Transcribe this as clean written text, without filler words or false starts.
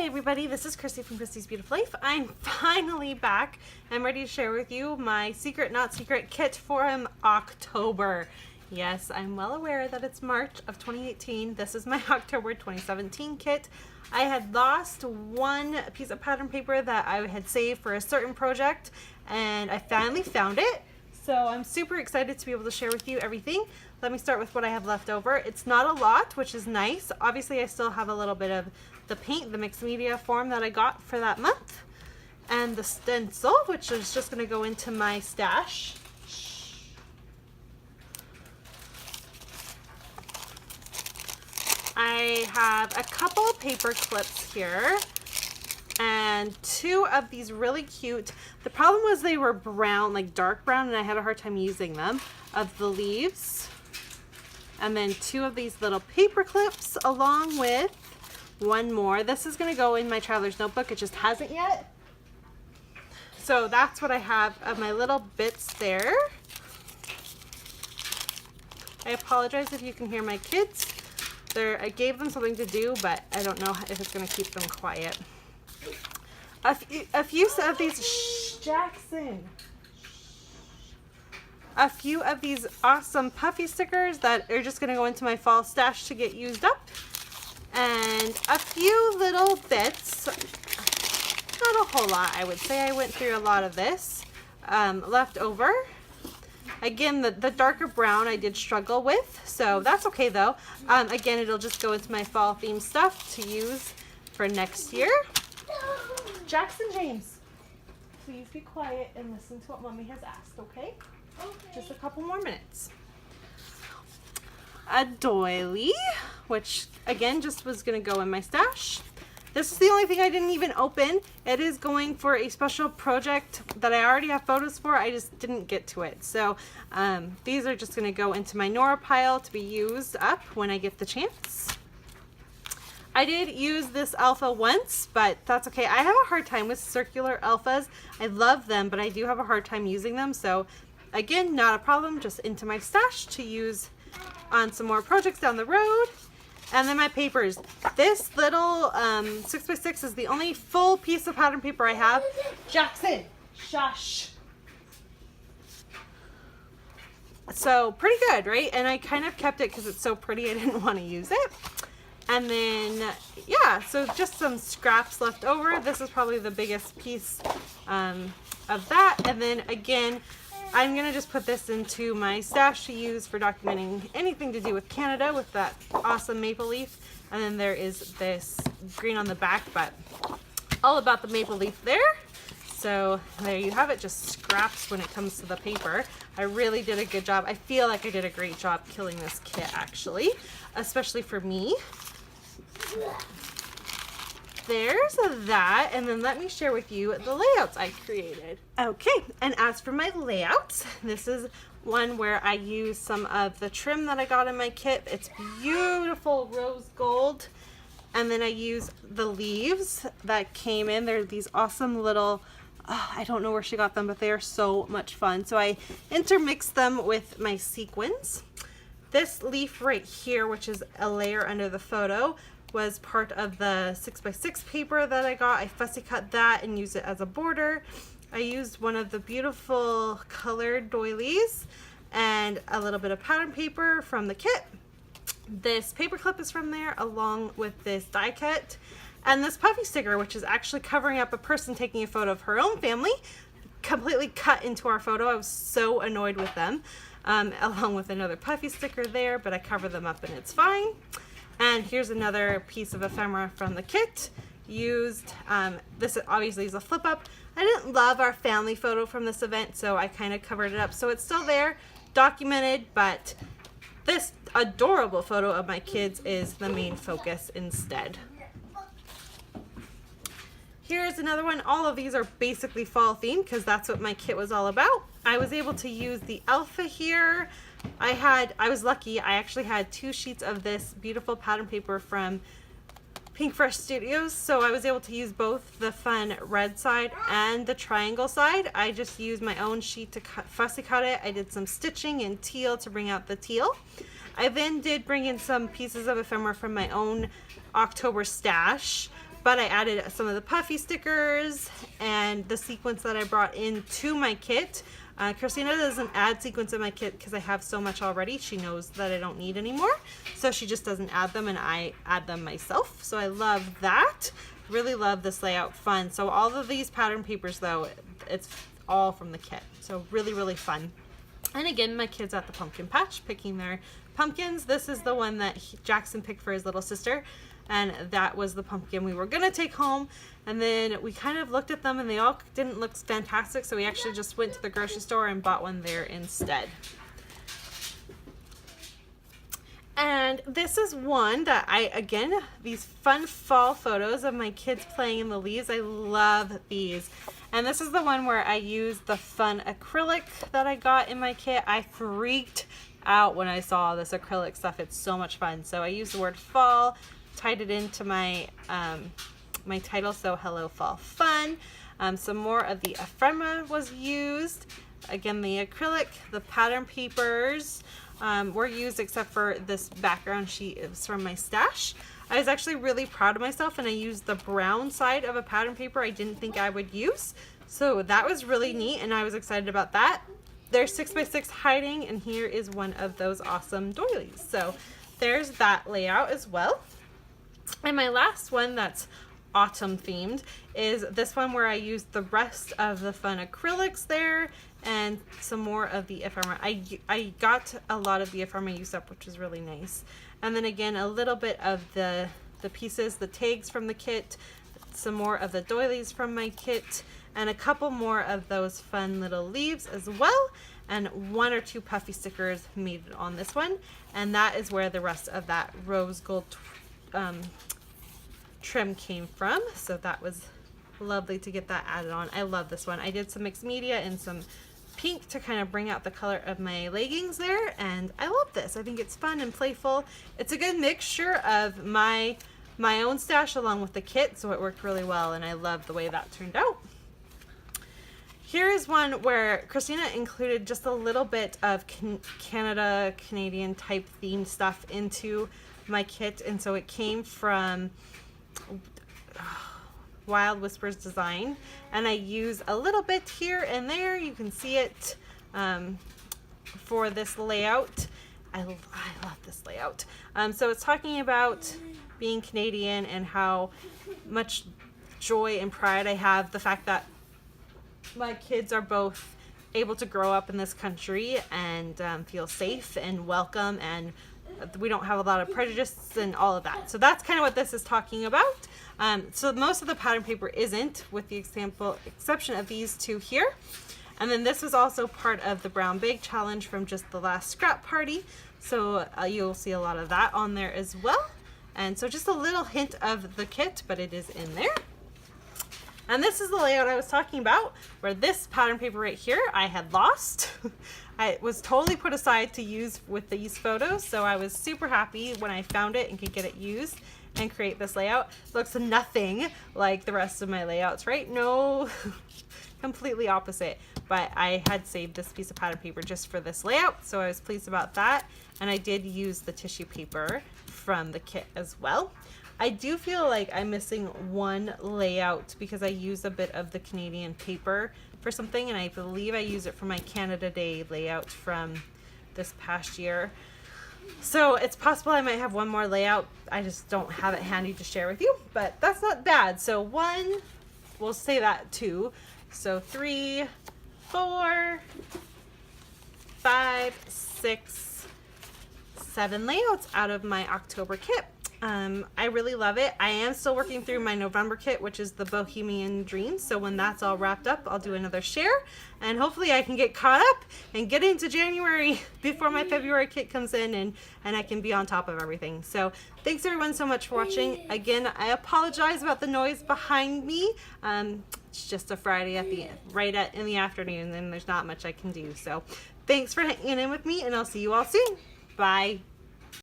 everybody, this is Christy from Christy's Beautiful Life. I'm finally back. I'm ready to share with you my secret not secret kit for October. Yes, I'm well aware that it's March of 2018. This is my October 2017 kit. I had lost one piece of pattern paper that I had saved for a certain project, and I finally found it. So I'm super excited to be able to share with you everything. Let me start with what I have left over. It's not a lot, which is nice. Obviously, I still have a little bit of the paint, the mixed media form that I got for that month, and the stencil, which is just going to go into my stash. I have a couple paper clips here and two of these really cute, the problem was they were brown, like dark brown, and I had a hard time using them, of the leaves. And then two of these little paper clips along with one more. This is going to go in my traveler's notebook. It just hasn't yet. So that's what I have of my little bits there. I apologize if you can hear my kids. I gave them something to do, but I don't know if it's going to keep them quiet. A few of these, shh, Jackson. A few of these awesome puffy stickers that are just going to go into my fall stash to get used up. And a few little bits, not a whole lot, I would say. I went through a lot of this left over. Again, the darker brown I did struggle with, so that's okay though. Again, it'll just go into my fall theme stuff to use for next year. Jackson James, please be quiet and listen to what Mommy has asked, okay? Just a couple more minutes. A doily, which again just was going to go in my stash. This is the only thing I didn't even open. It is going for a special project that I already have photos for. I just didn't get to it. So these are just going to go into my Nora pile to be used up when I get the chance. I did use this alpha once, but that's okay. I have a hard time with circular alphas. I love them, but I do have a hard time using them. So again, not a problem. Just into my stash to use on some more projects down the road. And then my papers. This little 6x6 is the only full piece of pattern paper I have. Jackson, shush. So pretty good, right? And I kind of kept it because it's so pretty I didn't want to use it. And then, yeah, so just some scraps left over. This is probably the biggest piece of that. And then again, I'm going to just put this into my stash to use for documenting anything to do with Canada with that awesome maple leaf. And then there is this green on the back, but all about the maple leaf there. So there you have it, just scraps when it comes to the paper. I really did a good job. I feel like I did a great job killing this kit actually, especially for me. There's that, and then let me share with you the layouts I created. Okay, and as for my layouts, this is one where I use some of the trim that I got in my kit. It's beautiful rose gold, and then I use the leaves that came in. They're these awesome little, I don't know where she got them, but they are so much fun. So I intermixed them with my sequins. This leaf right here, which is a layer under the photo, was part of the 6x6 paper that I got. I fussy cut that and used it as a border. I used one of the beautiful colored doilies and a little bit of pattern paper from the kit. This paper clip is from there along with this die cut. And this puffy sticker, which is actually covering up a person taking a photo of her own family, completely cut into our photo. I was so annoyed with them. Along with another puffy sticker there, but I cover them up and it's fine. And here's another piece of ephemera from the kit. Used, this obviously is a flip up. I didn't love our family photo from this event, so I kind of covered it up. So it's still there, documented, but this adorable photo of my kids is the main focus instead. Here's another one. All of these are basically fall themed because that's what my kit was all about. I was able to use the alpha here. I was lucky. I actually had 2 sheets of this beautiful pattern paper from Pink Fresh Studios, so I was able to use both the fun red side and the triangle side. I just used my own sheet to fussy cut it. I did some stitching in teal to bring out the teal. I then did bring in some pieces of ephemera from my own October stash. but I added some of the puffy stickers and the sequins that I brought into my kit. Christina doesn't add sequins in my kit because I have so much already. She knows that I don't need any more, so she just doesn't add them, and I add them myself. So I love that. Really love this layout. Fun. So all of these pattern papers, though, it's all from the kit. So really, really fun. And again, my kids at the pumpkin patch picking their pumpkins. This is the one that Jackson picked for his little sister, and that was the pumpkin we were gonna take home. And then we kind of looked at them and they all didn't look fantastic, so we actually just went to the grocery store and bought one there instead. And this is one that again, these fun fall photos of my kids playing in the leaves. I love these. And this is the one where I used the fun acrylic that I got in my kit. I freaked out when I saw this acrylic stuff. It's so much fun. So I used the word fall, tied it into my my title, so Hello Fall Fun. Some more of the ephemera was used. Again, the acrylic, the pattern papers were used, except for this background sheet is from my stash. I was actually really proud of myself, and I used the brown side of a pattern paper I didn't think I would use. So that was really neat, and I was excited about that. There's 6x6 hiding, and here is one of those awesome doilies. So there's that layout as well. And my last one that's autumn themed is this one where I used the rest of the fun acrylics there and some more of the ephemera. I got a lot of the ephemera used up, which was really nice. And then again, a little bit of the pieces, the tags from the kit, some more of the doilies from my kit, and a couple more of those fun little leaves as well, and 1 or 2 puffy stickers made it on this one. And that is where the rest of that rose gold trim came from. So that was lovely to get that added on. I love this one. I did some mixed media and some pink to kind of bring out the color of my leggings there, and I love this. I think it's fun and playful. It's a good mixture of my own stash along with the kit, so it worked really well, and I love the way that turned out. Here is one where Christina included just a little bit of Canadian type themed stuff into my kit, and so it came from Wild Whispers Design, and I use a little bit here and there. You can see it for this layout. I love this layout. So it's talking about being Canadian and how much joy and pride I have, the fact that my kids are both able to grow up in this country and feel safe and welcome, and we don't have a lot of prejudice and all of that. So that's kind of what this is talking about. So most of the pattern paper isn't, with the exception of these 2 here. And then this was also part of the brown bag challenge from just the last scrap party. So you'll see a lot of that on there as well. And so just a little hint of the kit, but it is in there. And this is the layout I was talking about, where this pattern paper right here I had lost. It was totally put aside to use with these photos, so I was super happy when I found it and could get it used and create this layout. Looks nothing like the rest of my layouts, right? No, completely opposite. But I had saved this piece of pattern paper just for this layout, so I was pleased about that. And I did use the tissue paper from the kit as well. I do feel like I'm missing one layout because I used a bit of the Canadian paper for something, and I believe I used it for my Canada Day layout from this past year. So it's possible I might have one more layout. I just don't have it handy to share with you, but that's not bad. So 1, we'll say that 2. So 3, 4, 5, 6, 7 layouts out of my October kit. I really love it. I am still working through my November kit, which is the Bohemian Dreams. So when that's all wrapped up, I'll do another share, and hopefully I can get caught up and get into January before my February kit comes in, and I can be on top of everything. So thanks everyone so much for watching. Again, I apologize about the noise behind me. It's just a Friday in the afternoon, and there's not much I can do. So thanks for hanging in with me, and I'll see you all soon. Bye.